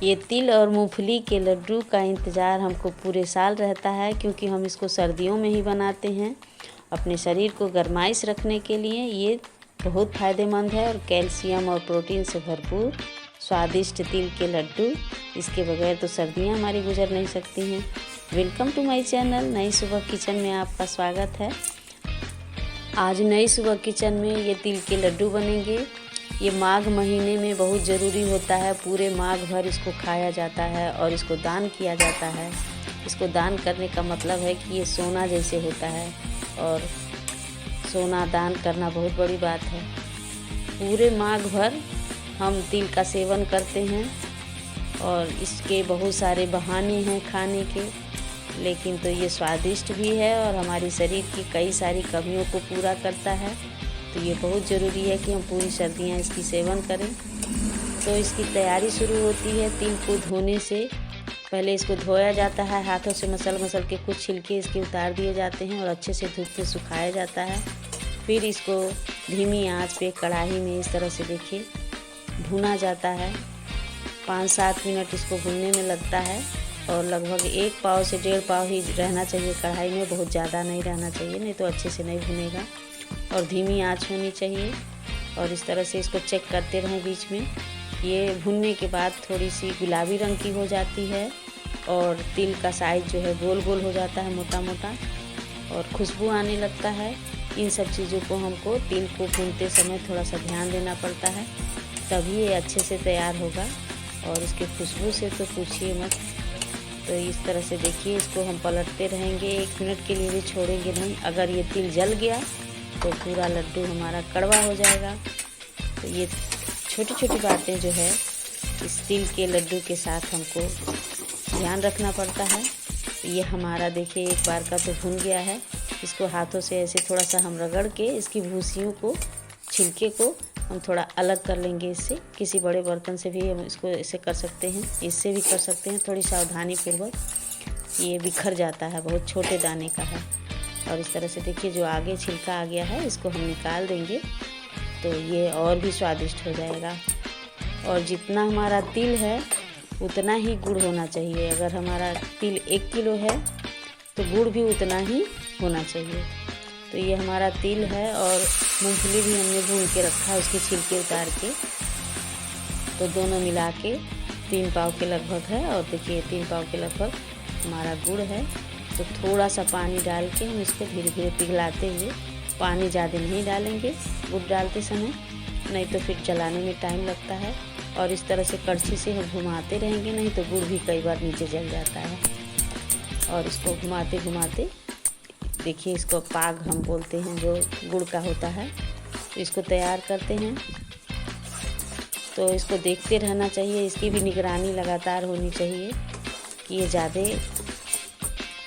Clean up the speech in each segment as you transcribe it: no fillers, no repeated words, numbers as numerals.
ये तिल और मूंगफली के लड्डू का इंतज़ार हमको पूरे साल रहता है, क्योंकि हम इसको सर्दियों में ही बनाते हैं। अपने शरीर को गर्माइश रखने के लिए ये बहुत फ़ायदेमंद है और कैल्शियम और प्रोटीन से भरपूर स्वादिष्ट तिल के लड्डू, इसके बगैर तो सर्दियां हमारी गुजर नहीं सकती हैं। वेलकम टू माय चैनल नई सुबह किचन में आपका स्वागत है। आज नई सुबह किचन में ये तिल के लड्डू बनेंगे। ये माघ महीने में बहुत ज़रूरी होता है, पूरे माघ भर इसको खाया जाता है और इसको दान किया जाता है। इसको दान करने का मतलब है कि ये सोना जैसे होता है और सोना दान करना बहुत बड़ी बात है। पूरे माघ भर हम तिल का सेवन करते हैं और इसके बहुत सारे बहाने हैं खाने के, लेकिन तो ये स्वादिष्ट भी है और हमारी शरीर की कई सारी कमियों को पूरा करता है। तो ये बहुत ज़रूरी है कि हम पूरी सर्दियाँ इसकी सेवन करें। तो इसकी तैयारी शुरू होती है तिल को धोने से। पहले इसको धोया जाता है, हाथों से मसल के कुछ छिलके इसके उतार दिए जाते हैं और अच्छे से धूप में सुखाया जाता है। फिर इसको धीमी आंच पे कढ़ाई में इस तरह से देखिए भुना जाता है। 5-7 मिनट इसको भुनने में लगता है और लगभग 1 पाव से 1.5 पाव ही रहना चाहिए कढ़ाई में, बहुत ज़्यादा नहीं रहना चाहिए, नहीं तो अच्छे से नहीं भुनेगा। और धीमी आंच होनी चाहिए और इस तरह से इसको चेक करते रहें बीच में। ये भुनने के बाद थोड़ी सी गुलाबी रंग की हो जाती है और तिल का साइज़ जो है गोल गोल हो जाता है, मोटा मोटा, और खुशबू आने लगता है। इन सब चीज़ों को हमको तिल को भूनते समय थोड़ा सा ध्यान देना पड़ता है, तभी ये अच्छे से तैयार होगा। और इसके खुशबू से तो पूछिए मत। तो इस तरह से देखिए इसको हम पलटते रहेंगे, 1 मिनट के लिए भी छोड़ेंगे नहीं। अगर ये तिल जल गया तो पूरा लड्डू हमारा कड़वा हो जाएगा। तो ये छोटी छोटी बातें जो है इस तिल के लड्डू के साथ हमको ध्यान रखना पड़ता है। तो ये हमारा देखिए एक बार का तो भुन गया है। इसको हाथों से ऐसे थोड़ा सा हम रगड़ के इसकी भूसियों को, छिलके को हम थोड़ा अलग कर लेंगे। इससे किसी बड़े बर्तन से भी हम इसको ऐसे कर सकते हैं, इससे भी कर सकते हैं। थोड़ी सावधानी पूर्वक, ये बिखर जाता है, बहुत छोटे दाने का है। और इस तरह से देखिए जो आगे छिलका आ गया है इसको हम निकाल देंगे, तो ये और भी स्वादिष्ट हो जाएगा। और जितना हमारा तिल है उतना ही गुड़ होना चाहिए। अगर हमारा तिल 1 किलो है तो गुड़ भी उतना ही होना चाहिए। तो ये हमारा तिल है और मूंगफली भी हमने भून के रखा है, उसके छिलके उतार के। तो दोनों मिला के 3 पाव के लगभग है। और देखिए 3 पाव के लगभग हमारा गुड़ है। तो थोड़ा सा पानी डाल के हम इसको धीरे धीरे पिघलाते हुए, पानी ज़्यादा नहीं डालेंगे गुड़ डालते समय, नहीं तो फिर जलाने में टाइम लगता है। और इस तरह से कड़छी से हम घुमाते रहेंगे, नहीं तो गुड़ भी कई बार नीचे जल जाता है। और इसको घुमाते घुमाते देखिए इसको पाग हम बोलते हैं, जो गुड़ का होता है, तो इसको तैयार करते हैं। तो इसको देखते रहना चाहिए, इसकी भी निगरानी लगातार होनी चाहिए कि ये ज़्यादा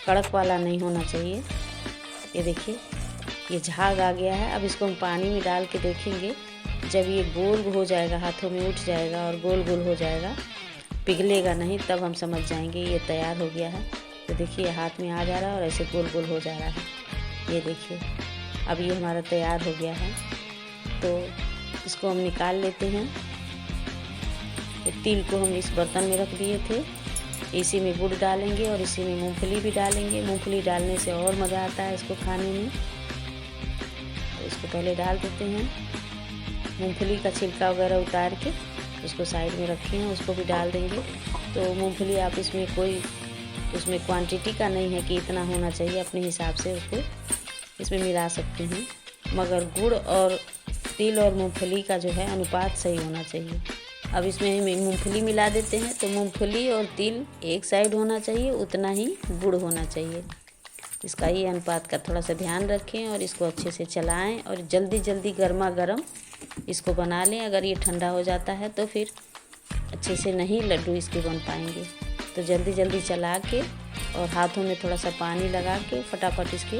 कड़क वाला नहीं होना चाहिए। ये देखिए ये झाग आ गया है। अब इसको हम पानी में डाल के देखेंगे। जब ये गोल हो जाएगा, हाथों में उठ जाएगा और गोल गोल हो जाएगा, पिघलेगा नहीं, तब हम समझ जाएंगे ये तैयार हो गया है। तो देखिए हाथ में आ जा रहा है और ऐसे गोल गोल हो जा रहा है। ये देखिए अब ये हमारा तैयार हो गया है। तो इसको हम निकाल लेते हैं। ये तिल को हम इस बर्तन में रख दिए थे, इसी में गुड़ डालेंगे और इसी में मूंगफली भी डालेंगे। मूंगफली डालने से और मज़ा आता है इसको खाने में। तो इसको पहले डाल देते हैं। मूंगफली का छिलका वगैरह उतार के उसको साइड में रखे हैं, उसको भी डाल देंगे। तो मूंगफली आप इसमें कोई उसमें क्वांटिटी का नहीं है कि इतना होना चाहिए, अपने हिसाब से उसको इसमें मिला सकते हैं। मगर गुड़ और तिल और मूंगफली का जो है अनुपात सही होना चाहिए। अब इसमें हम मूंगफली मिला देते हैं। तो मूंगफली और तिल एक साइड होना चाहिए, उतना ही गुड़ होना चाहिए। इसका ये अनुपात का थोड़ा सा ध्यान रखें और इसको अच्छे से चलाएं और जल्दी जल्दी गर्मा गर्म इसको बना लें। अगर ये ठंडा हो जाता है तो फिर अच्छे से नहीं लड्डू इसके बन पाएंगे। तो जल्दी जल्दी चला के और हाथों में थोड़ा सा पानी लगा के फटाफट इसके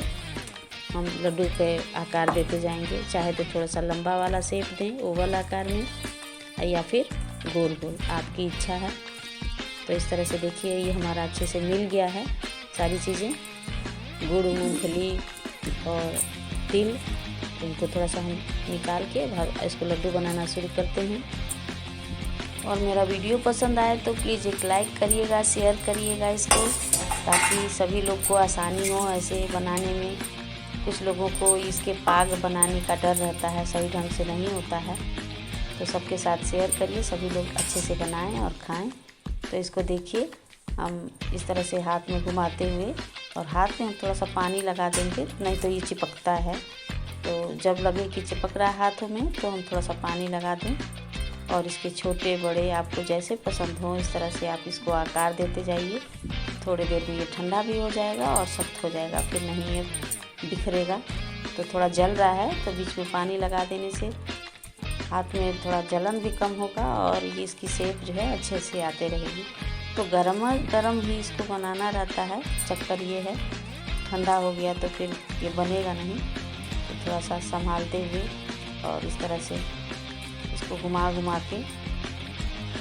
हम लड्डू के आकार देते जाएंगे। चाहे तो थोड़ा सा लंबा वाला शेप दें, ओवल आकार में, या फिर गोल गोल, आपकी इच्छा है। तो इस तरह से देखिए ये हमारा अच्छे से मिल गया है सारी चीज़ें, गुड़, मूंगफली और तिल। इनको थोड़ा सा हम निकाल के इसको लड्डू बनाना शुरू करते हैं। और मेरा वीडियो पसंद आए तो प्लीज़ एक लाइक करिएगा, शेयर करिएगा इसको, ताकि सभी लोग को आसानी हो ऐसे बनाने में। कुछ लोगों को इसके पाग बनाने का डर रहता है, सही ढंग से नहीं होता है, तो सबके साथ शेयर करिए, सभी लोग अच्छे से बनाएं और खाएं। तो इसको देखिए, हम इस तरह से हाथ में घुमाते हुए, और हाथ में हम थोड़ा सा पानी लगा देंगे, नहीं तो ये चिपकता है। तो जब लगे कि चिपक रहा है हाथों में, तो हम थोड़ा सा पानी लगा दें, और इसके छोटे बड़े आपको जैसे पसंद हो इस तरह से आप इसको आकार देते जाइए। थोड़ी देर में ये ठंडा भी हो जाएगा और सख्त हो जाएगा, फिर नहीं ये बिखरेगा। तो थोड़ा जल रहा है तो बीच में पानी लगा देने से हाथ में थोड़ा जलन भी कम होगा, और ये इसकी शेप जो है अच्छे से आते रहेगी। तो गरमा गरम ही इसको बनाना रहता है, चक्कर ये है। ठंडा हो गया तो फिर ये बनेगा नहीं। तो थोड़ा सा संभालते हुए और इस तरह से इसको घुमा घुमा के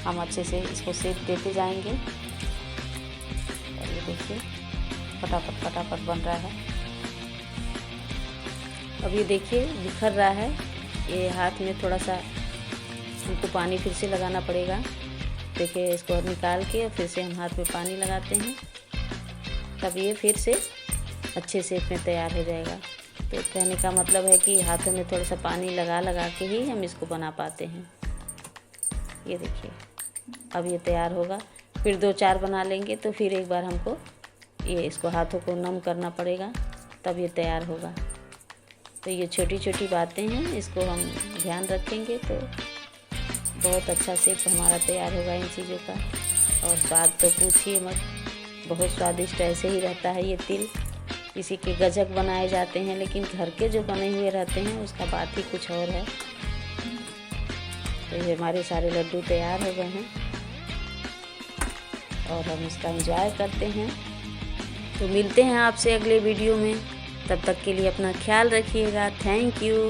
हम अच्छे से इसको शेप देते जाएंगे। और ये देखिए फटाफट फटाफट बन रहा है। अब ये देखिए बिखर रहा है, ये हाथ में थोड़ा सा हमको पानी फिर से लगाना पड़ेगा। देखिए इसको निकाल के फिर से हम हाथ में पानी लगाते हैं, तब ये फिर से अच्छे शेप में तैयार हो जाएगा। तो कहने का मतलब है कि हाथों में थोड़ा सा पानी लगा लगा के ही हम इसको बना पाते हैं। ये देखिए अब ये तैयार होगा, फिर 2-4 बना लेंगे तो फिर एक बार हमको ये इसको हाथों को नम करना पड़ेगा, तब ये तैयार होगा। तो ये छोटी छोटी बातें हैं, इसको हम ध्यान रखेंगे तो बहुत अच्छा शेप हमारा तैयार होगा इन चीज़ों का। और स्वाद तो पूछिए मत, बहुत स्वादिष्ट ऐसे ही रहता है ये तिल। किसी के गजक बनाए जाते हैं, लेकिन घर के जो बने हुए रहते हैं उसका बात ही कुछ और है। तो ये हमारे सारे लड्डू तैयार हो गए हैं और हम इसका एंजॉय करते हैं। तो मिलते हैं आपसे अगले वीडियो में, तब तक के लिए अपना ख्याल रखिएगा। Thank you.